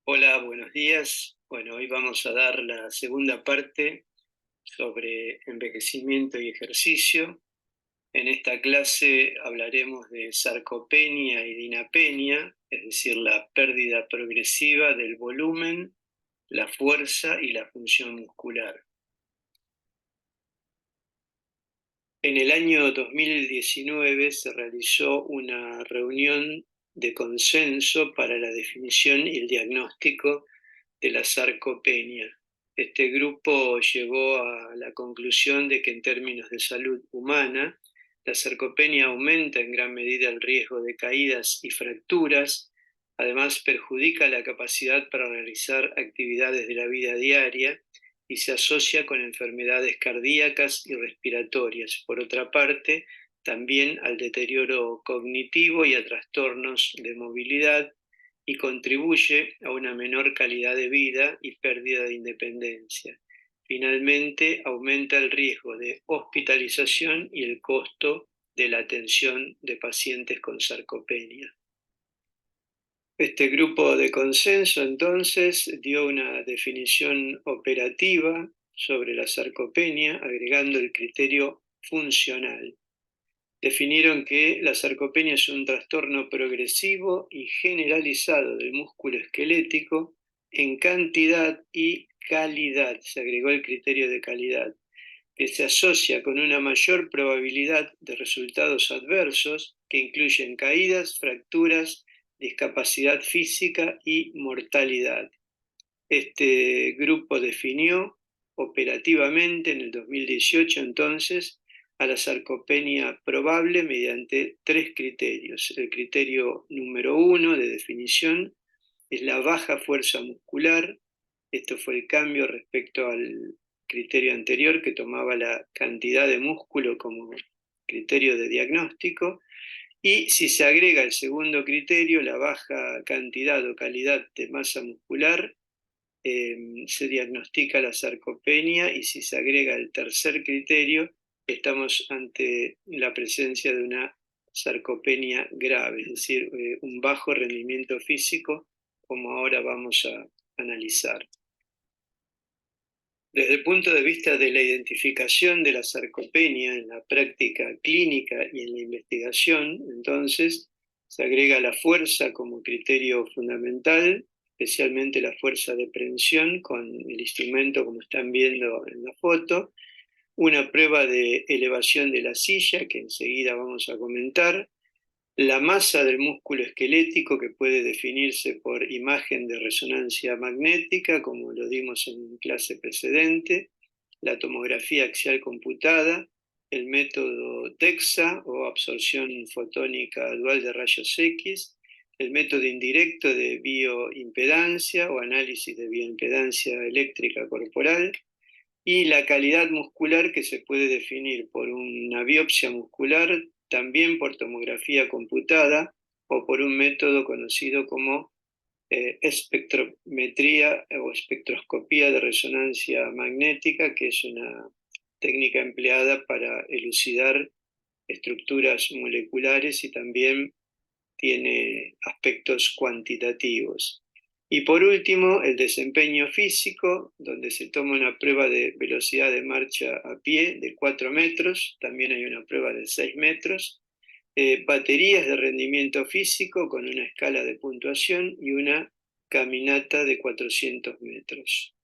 Hola, buenos días. Bueno, hoy vamos a dar la segunda parte sobre envejecimiento y ejercicio. En esta clase hablaremos de sarcopenia y dinapenia, es decir, la pérdida progresiva del volumen, la fuerza y la función muscular. En el año 2019 se realizó una reunión de consenso para la definición y el diagnóstico de la sarcopenia. Este grupo llegó a la conclusión de que en términos de salud humana, la sarcopenia aumenta en gran medida el riesgo de caídas y fracturas, además perjudica la capacidad para realizar actividades de la vida diaria y se asocia con enfermedades cardíacas y respiratorias. Por otra parte, también al deterioro cognitivo y a trastornos de movilidad, y contribuye a una menor calidad de vida y pérdida de independencia. Finalmente, aumenta el riesgo de hospitalización y el costo de la atención de pacientes con sarcopenia. Este grupo de consenso entonces dio una definición operativa sobre la sarcopenia, agregando el criterio funcional. Definieron que la sarcopenia es un trastorno progresivo y generalizado del músculo esquelético en cantidad y calidad, se agregó el criterio de calidad, que se asocia con una mayor probabilidad de resultados adversos que incluyen caídas, fracturas, discapacidad física y mortalidad. Este grupo definió operativamente en el 2018 entonces a la sarcopenia probable mediante tres criterios. El criterio número 1 de definición es la baja fuerza muscular. Esto fue el cambio respecto al criterio anterior, que tomaba la cantidad de músculo como criterio de diagnóstico. Y si se agrega el segundo criterio, la baja cantidad o calidad de masa muscular, se diagnostica la sarcopenia, y si se agrega el tercer criterio, estamos ante la presencia de una sarcopenia grave, es decir, un bajo rendimiento físico, como ahora vamos a analizar. Desde el punto de vista de la identificación de la sarcopenia en la práctica clínica y en la investigación, entonces, se agrega la fuerza como criterio fundamental, especialmente la fuerza de prensión con el instrumento como están viendo en la foto, una prueba de elevación de la silla que enseguida vamos a comentar, la masa del músculo esquelético, que puede definirse por imagen de resonancia magnética, como lo dimos en clase precedente, la tomografía axial computada, el método DEXA o absorción fotónica dual de rayos X, el método indirecto de bioimpedancia o análisis de bioimpedancia eléctrica corporal, y la calidad muscular, que se puede definir por una biopsia muscular, también por tomografía computada o por un método conocido como espectrometría o espectroscopía de resonancia magnética, que es una técnica empleada para elucidar estructuras moleculares y también tiene aspectos cuantitativos. Y por último, el desempeño físico, donde se toma una prueba de velocidad de marcha a pie de 4 metros, también hay una prueba de 6 metros, baterías de rendimiento físico con una escala de puntuación y una caminata de 400 metros.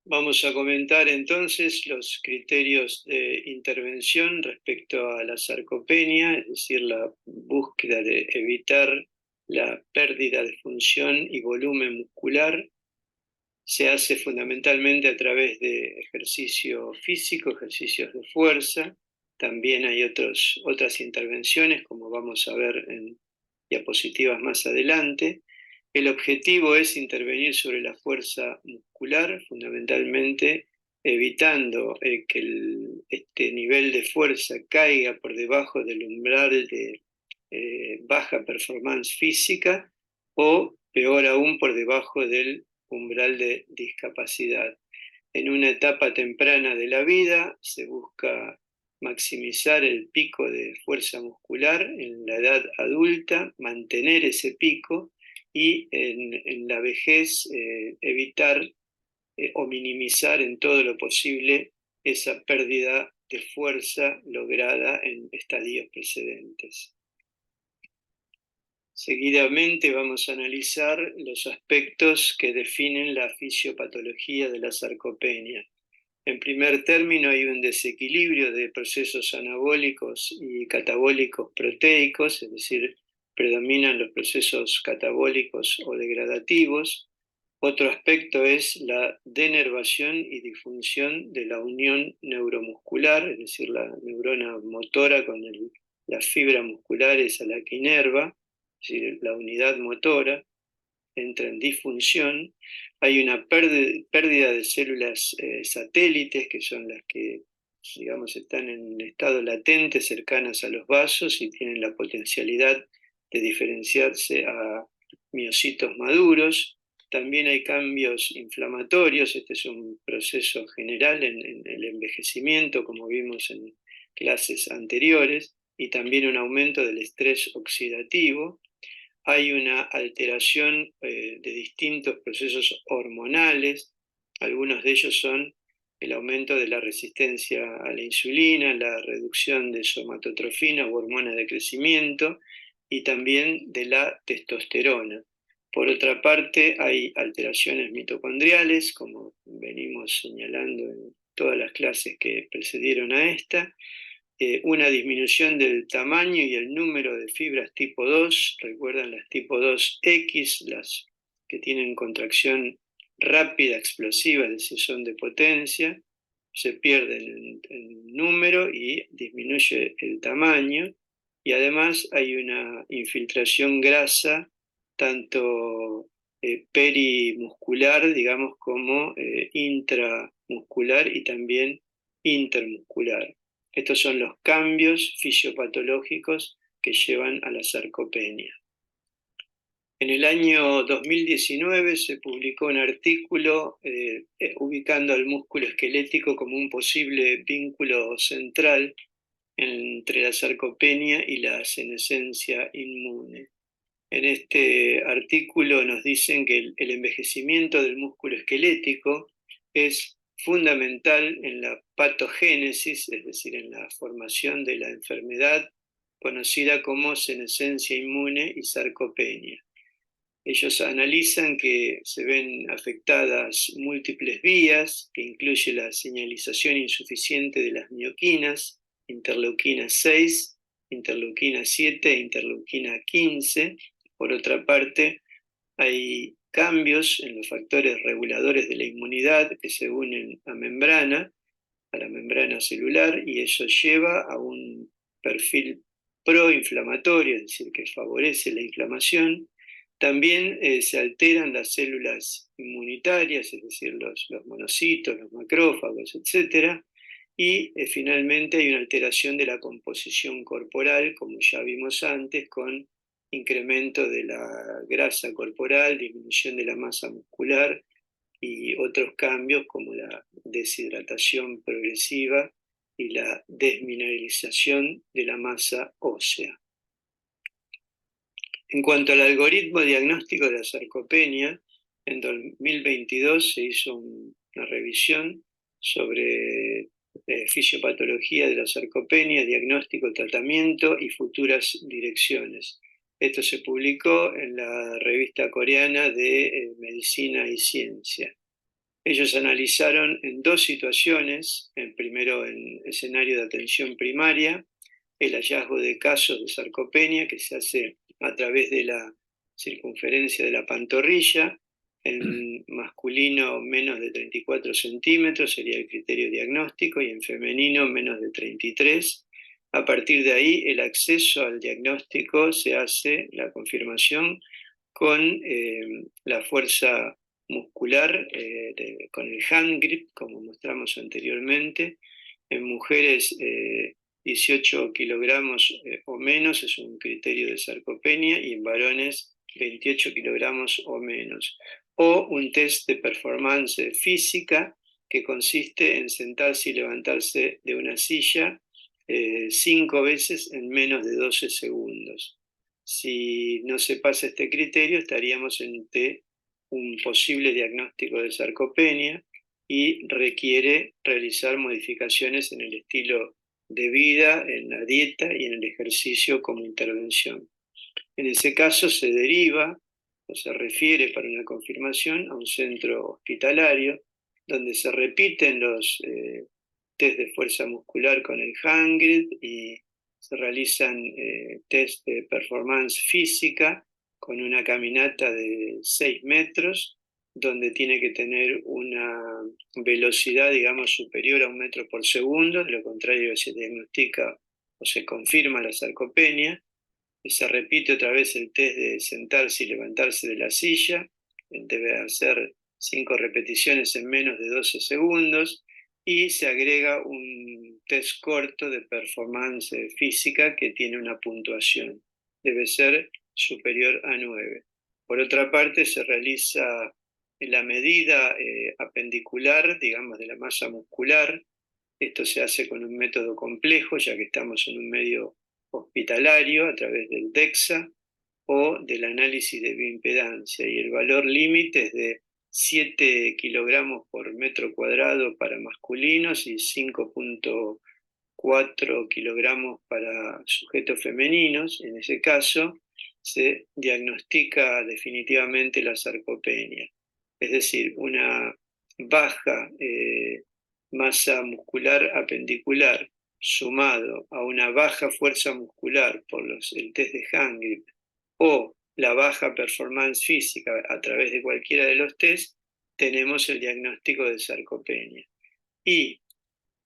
Vamos a comentar entonces los criterios de intervención respecto a la sarcopenia, es decir, la búsqueda de evitar la pérdida de función y volumen muscular. Se hace fundamentalmente a través de ejercicio físico, ejercicios de fuerza. También hay otras intervenciones, como vamos a ver en diapositivas más adelante. El objetivo es intervenir sobre la fuerza muscular, fundamentalmente evitando que este nivel de fuerza caiga por debajo del umbral de baja performance física, o peor aún, por debajo del umbral de discapacidad. En una etapa temprana de la vida se busca maximizar el pico de fuerza muscular. En la edad adulta, mantener ese pico, y en la vejez evitar o minimizar en todo lo posible esa pérdida de fuerza lograda en estadios precedentes. Seguidamente vamos a analizar los aspectos que definen la fisiopatología de la sarcopenia. En primer término, hay un desequilibrio de procesos anabólicos y catabólicos proteicos, es decir, predominan los procesos catabólicos o degradativos. Otro aspecto es la denervación y disfunción de la unión neuromuscular, es decir, la neurona motora con la fibra muscular es a la que inerva, es decir, la unidad motora entra en disfunción. Hay una pérdida de células satélites, que son las que, digamos, están en estado latente, cercanas a los vasos y tienen la potencialidad de diferenciarse a miocitos maduros. También hay cambios inflamatorios, este es un proceso general en el envejecimiento, como vimos en clases anteriores, y también un aumento del estrés oxidativo. Hay una alteración de distintos procesos hormonales, algunos de ellos son el aumento de la resistencia a la insulina, la reducción de somatotrofina o hormona de crecimiento, y también de la testosterona. Por otra parte, hay alteraciones mitocondriales, como venimos señalando en todas las clases que precedieron a esta, una disminución del tamaño y el número de fibras tipo 2, recuerdan las tipo 2X, las que tienen contracción rápida, explosiva, es decir, son de potencia, se pierden en número y disminuye el tamaño, y además hay una infiltración grasa, tanto perimuscular, digamos, como intramuscular y también intermuscular. Estos son los cambios fisiopatológicos que llevan a la sarcopenia. En el año 2019 se publicó un artículo ubicando al músculo esquelético como un posible vínculo central entre la sarcopenia y la senescencia inmune. En este artículo nos dicen que el envejecimiento del músculo esquelético es fundamental en la patogénesis, es decir, en la formación de la enfermedad conocida como senescencia inmune y sarcopenia. Ellos analizan que se ven afectadas múltiples vías, que incluye la señalización insuficiente de las mioquinas, interleuquina 6, interleuquina 7 e interleuquina 15. Por otra parte, hay cambios en los factores reguladores de la inmunidad que se unen a la membrana celular, y eso lleva a un perfil proinflamatorio, es decir, que favorece la inflamación. También se alteran las células inmunitarias, es decir, los monocitos, los macrófagos, etc. Y finalmente hay una alteración de la composición corporal, como ya vimos antes, con incremento de la grasa corporal, disminución de la masa muscular y otros cambios como la deshidratación progresiva y la desmineralización de la masa ósea. En cuanto al algoritmo diagnóstico de la sarcopenia, en 2022 se hizo una revisión sobre fisiopatología de la sarcopenia, diagnóstico, tratamiento y futuras direcciones. Esto se publicó en la revista coreana de Medicina y Ciencia. Ellos analizaron en dos situaciones, primero en escenario de atención primaria, el hallazgo de casos de sarcopenia que se hace a través de la circunferencia de la pantorrilla. En masculino menos de 34 centímetros sería el criterio diagnóstico, y en femenino menos de 33. A partir de ahí el acceso al diagnóstico se hace, la confirmación, con la fuerza muscular, con el hand grip, como mostramos anteriormente. En mujeres 18 kilogramos o menos es un criterio de sarcopenia, y en varones 28 kilogramos o menos. O un test de performance física que consiste en sentarse y levantarse de una silla 5 veces en menos de 12 segundos. Si no se pasa este criterio, estaríamos ante un posible diagnóstico de sarcopenia y requiere realizar modificaciones en el estilo de vida, en la dieta y en el ejercicio como intervención. En ese caso se deriva o se refiere para una confirmación a un centro hospitalario donde se repiten los test de fuerza muscular con el Hangrid y se realizan test de performance física con una caminata de 6 metros, donde tiene que tener una velocidad, digamos, superior a 1 metro por segundo, de lo contrario se diagnostica o se confirma la sarcopenia. Y se repite otra vez el test de sentarse y levantarse de la silla, debe hacer 5 repeticiones en menos de 12 segundos, y se agrega un test corto de performance física que tiene una puntuación, debe ser superior a 9. Por otra parte, se realiza la medida apendicular, digamos, de la masa muscular. Esto se hace con un método complejo, ya que estamos en un medio hospitalario a través del DEXA o del análisis de bioimpedancia, y el valor límite es de 7 kilogramos por metro cuadrado para masculinos y 5,4 kilogramos para sujetos femeninos. En ese caso se diagnostica definitivamente la sarcopenia, es decir, una baja masa muscular apendicular sumado a una baja fuerza muscular por el test de Hangrit o la baja performance física a través de cualquiera de los test, tenemos el diagnóstico de sarcopenia. Y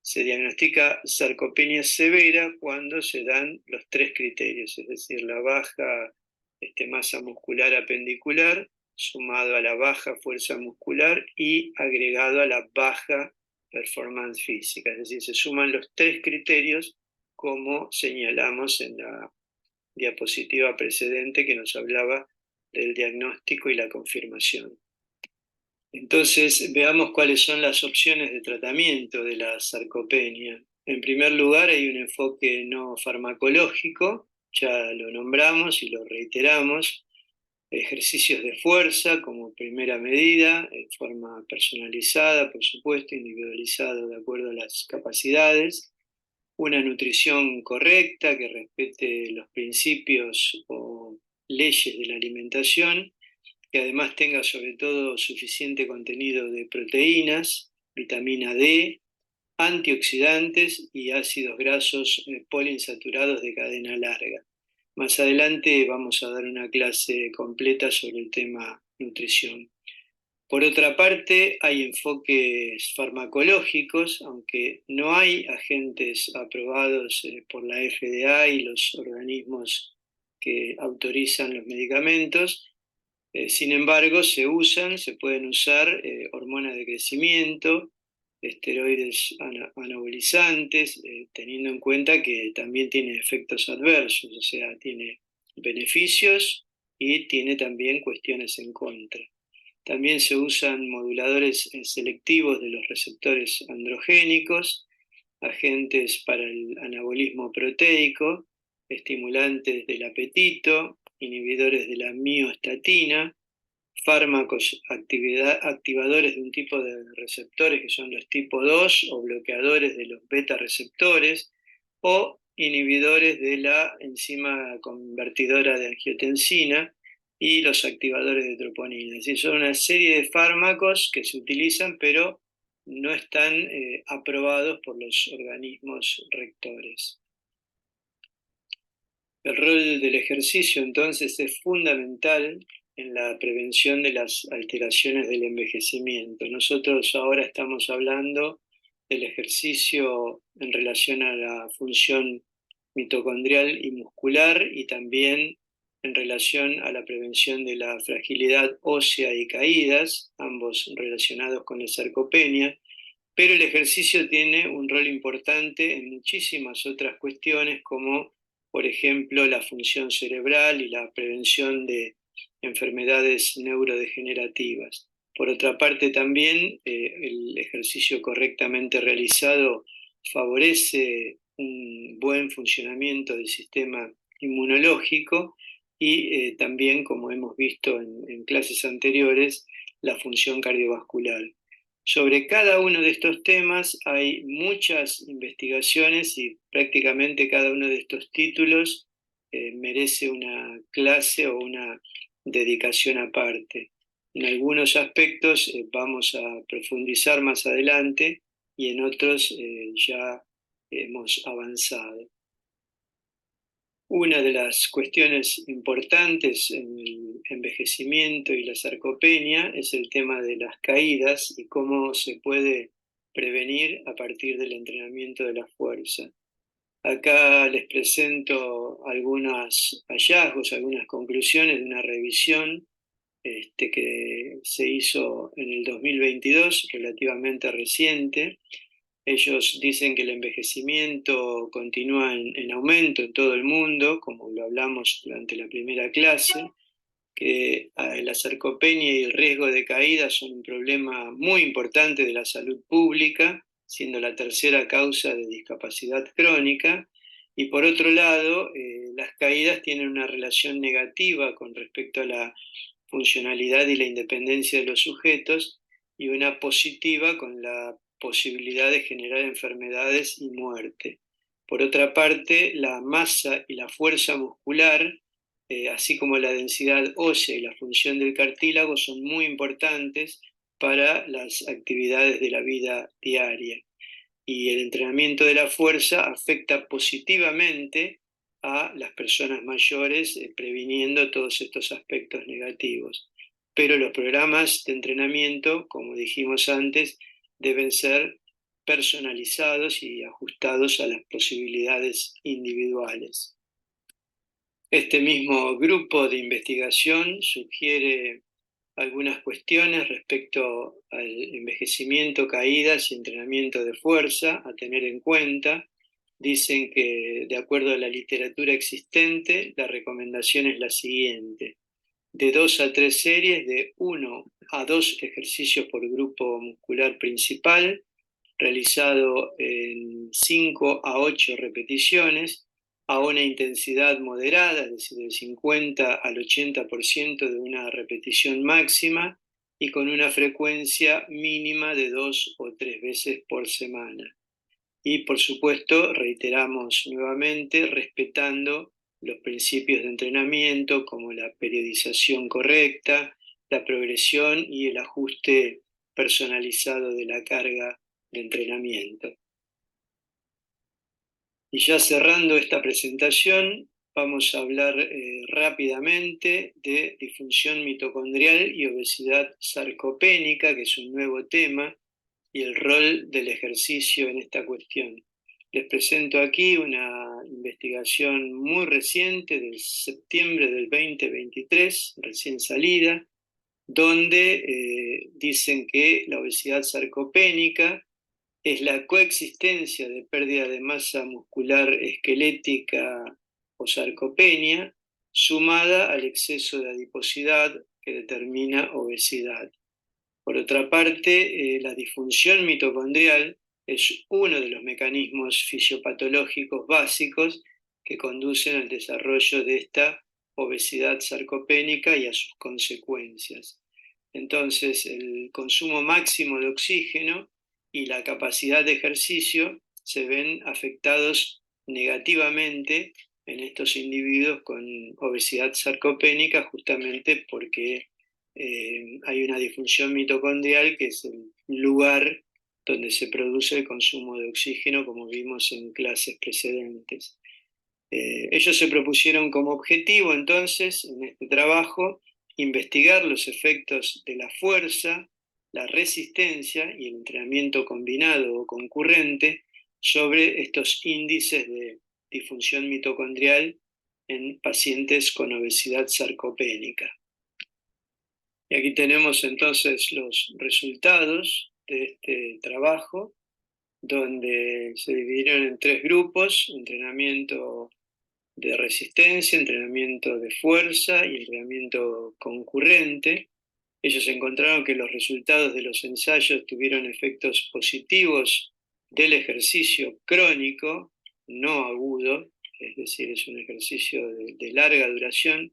se diagnostica sarcopenia severa cuando se dan los 3 criterios, es decir, la baja masa muscular apendicular, sumado a la baja fuerza muscular y agregado a la baja performance física. Es decir, se suman los 3 criterios como señalamos en la diapositiva precedente que nos hablaba del diagnóstico y la confirmación. Entonces, veamos cuáles son las opciones de tratamiento de la sarcopenia. En primer lugar, hay un enfoque no farmacológico, ya lo nombramos y lo reiteramos. Ejercicios de fuerza como primera medida, en forma personalizada, por supuesto, individualizado de acuerdo a las capacidades. Una nutrición correcta que respete los principios o leyes de la alimentación, que además tenga sobre todo suficiente contenido de proteínas, vitamina D, antioxidantes y ácidos grasos poliinsaturados de cadena larga. Más adelante vamos a dar una clase completa sobre el tema nutrición. Por otra parte, hay enfoques farmacológicos, aunque no hay agentes aprobados por la FDA y los organismos que autorizan los medicamentos. Sin embargo, se pueden usar hormonas de crecimiento, esteroides anabolizantes, teniendo en cuenta que también tiene efectos adversos, o sea, tiene beneficios y tiene también cuestiones en contra. También se usan moduladores selectivos de los receptores androgénicos, agentes para el anabolismo proteico, estimulantes del apetito, inhibidores de la miostatina, fármacos activadores de un tipo de receptores que son los tipo 2 o bloqueadores de los beta receptores, o inhibidores de la enzima convertidora de angiotensina y los activadores de troponina. Es decir, son una serie de fármacos que se utilizan pero no están aprobados por los organismos rectores. El rol del ejercicio entonces es fundamental en la prevención de las alteraciones del envejecimiento. Nosotros ahora estamos hablando del ejercicio en relación a la función mitocondrial y muscular, y también en relación a la prevención de la fragilidad ósea y caídas, ambos relacionados con la sarcopenia, pero el ejercicio tiene un rol importante en muchísimas otras cuestiones, como por ejemplo la función cerebral y la prevención de enfermedades neurodegenerativas. Por otra parte, también el ejercicio correctamente realizado favorece un buen funcionamiento del sistema inmunológico y también, como hemos visto en clases anteriores, la función cardiovascular. Sobre cada uno de estos temas hay muchas investigaciones y prácticamente cada uno de estos títulos merece una clase o una dedicación aparte. En algunos aspectos vamos a profundizar más adelante y en otros ya hemos avanzado. Una de las cuestiones importantes en el envejecimiento y la sarcopenia es el tema de las caídas y cómo se puede prevenir a partir del entrenamiento de la fuerza. Acá les presento algunos hallazgos, algunas conclusiones de una revisión que se hizo en el 2022, relativamente reciente. Ellos dicen que el envejecimiento continúa en aumento en todo el mundo, como lo hablamos durante la primera clase, que la sarcopenia y el riesgo de caída son un problema muy importante de la salud pública, siendo la tercera causa de discapacidad crónica. Y por otro lado, las caídas tienen una relación negativa con respecto a la funcionalidad y la independencia de los sujetos, y una positiva con la posibilidad de generar enfermedades y muerte. Por otra parte, la masa y la fuerza muscular, así como la densidad ósea y la función del cartílago, son muy importantes para las actividades de la vida diaria. Y el entrenamiento de la fuerza afecta positivamente a las personas mayores, previniendo todos estos aspectos negativos. Pero los programas de entrenamiento, como dijimos antes, deben ser personalizados y ajustados a las posibilidades individuales. Este mismo grupo de investigación sugiere algunas cuestiones respecto al envejecimiento, caídas y entrenamiento de fuerza a tener en cuenta. Dicen que, de acuerdo a la literatura existente, la recomendación es la siguiente: de 2 a 3 series de 1 a 2 ejercicios por grupo muscular principal, realizado en 5 a 8 repeticiones, a una intensidad moderada, es decir, del 50 al 80% de una repetición máxima, y con una frecuencia mínima de 2 o 3 veces por semana. Y por supuesto, reiteramos nuevamente, respetando los principios de entrenamiento como la periodización correcta, la progresión y el ajuste personalizado de la carga de entrenamiento. Y ya cerrando esta presentación, vamos a hablar rápidamente de disfunción mitocondrial y obesidad sarcopénica, que es un nuevo tema, y el rol del ejercicio en esta cuestión. Les presento aquí una investigación muy reciente del septiembre del 2023, recién salida, donde dicen que la obesidad sarcopénica es la coexistencia de pérdida de masa muscular esquelética o sarcopenia, sumada al exceso de adiposidad que determina obesidad. Por otra parte, la disfunción mitocondrial es uno de los mecanismos fisiopatológicos básicos que conducen al desarrollo de esta obesidad sarcopénica y a sus consecuencias. Entonces, el consumo máximo de oxígeno y la capacidad de ejercicio se ven afectados negativamente en estos individuos con obesidad sarcopénica, justamente porque hay una disfunción mitocondrial, que es el lugar donde se produce el consumo de oxígeno, como vimos en clases precedentes. Ellos se propusieron como objetivo, entonces, en este trabajo, investigar los efectos de la fuerza, la resistencia y el entrenamiento combinado o concurrente sobre estos índices de disfunción mitocondrial en pacientes con obesidad sarcopénica. Y aquí tenemos entonces los resultados de este trabajo, donde se dividieron en 3 grupos: entrenamiento de resistencia, entrenamiento de fuerza y entrenamiento concurrente. Ellos encontraron que los resultados de los ensayos tuvieron efectos positivos del ejercicio crónico, no agudo, es decir, es un ejercicio de larga duración,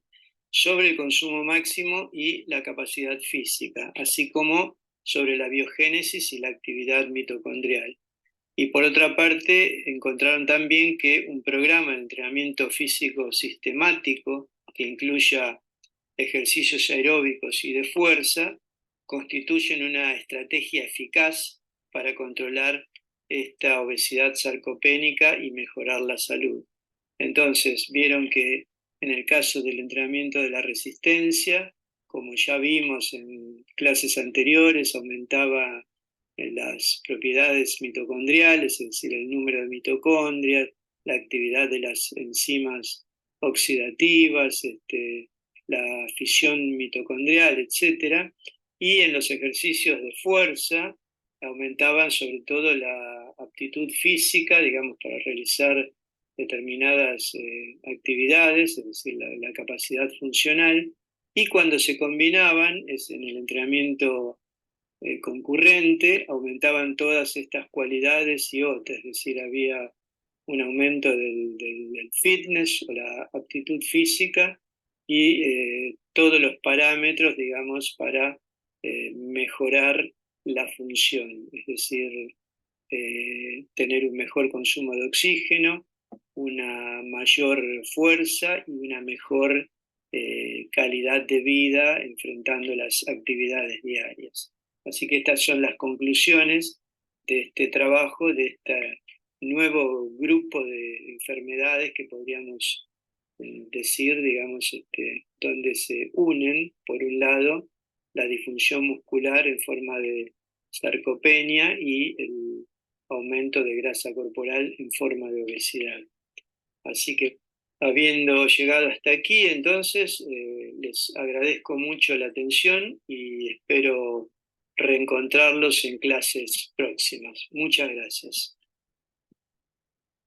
sobre el consumo máximo y la capacidad física, así como sobre la biogénesis y la actividad mitocondrial. Y por otra parte, encontraron también que un programa de entrenamiento físico sistemático que incluya ejercicios aeróbicos y de fuerza constituyen una estrategia eficaz para controlar esta obesidad sarcopénica y mejorar la salud. Entonces, vieron que en el caso del entrenamiento de la resistencia, como ya vimos en clases anteriores, aumentaba las propiedades mitocondriales, es decir, el número de mitocondrias, la actividad de las enzimas oxidativas, la fisión mitocondrial, etc. Y en los ejercicios de fuerza aumentaban sobre todo la aptitud física, digamos, para realizar determinadas actividades, es decir, la capacidad funcional, y cuando se combinaban, es en el entrenamiento concurrente, aumentaban todas estas cualidades y otras, es decir, había un aumento del fitness o la aptitud física y todos los parámetros, digamos, para mejorar la función, es decir, tener un mejor consumo de oxígeno, una mayor fuerza y una mejor calidad de vida enfrentando las actividades diarias. Así que estas son las conclusiones de este trabajo, de este nuevo grupo de enfermedades que podríamos decir, digamos, donde se unen, por un lado, la disfunción muscular en forma de sarcopenia y el aumento de grasa corporal en forma de obesidad. Así que, habiendo llegado hasta aquí, entonces, les agradezco mucho la atención y espero reencontrarlos en clases próximas. Muchas gracias.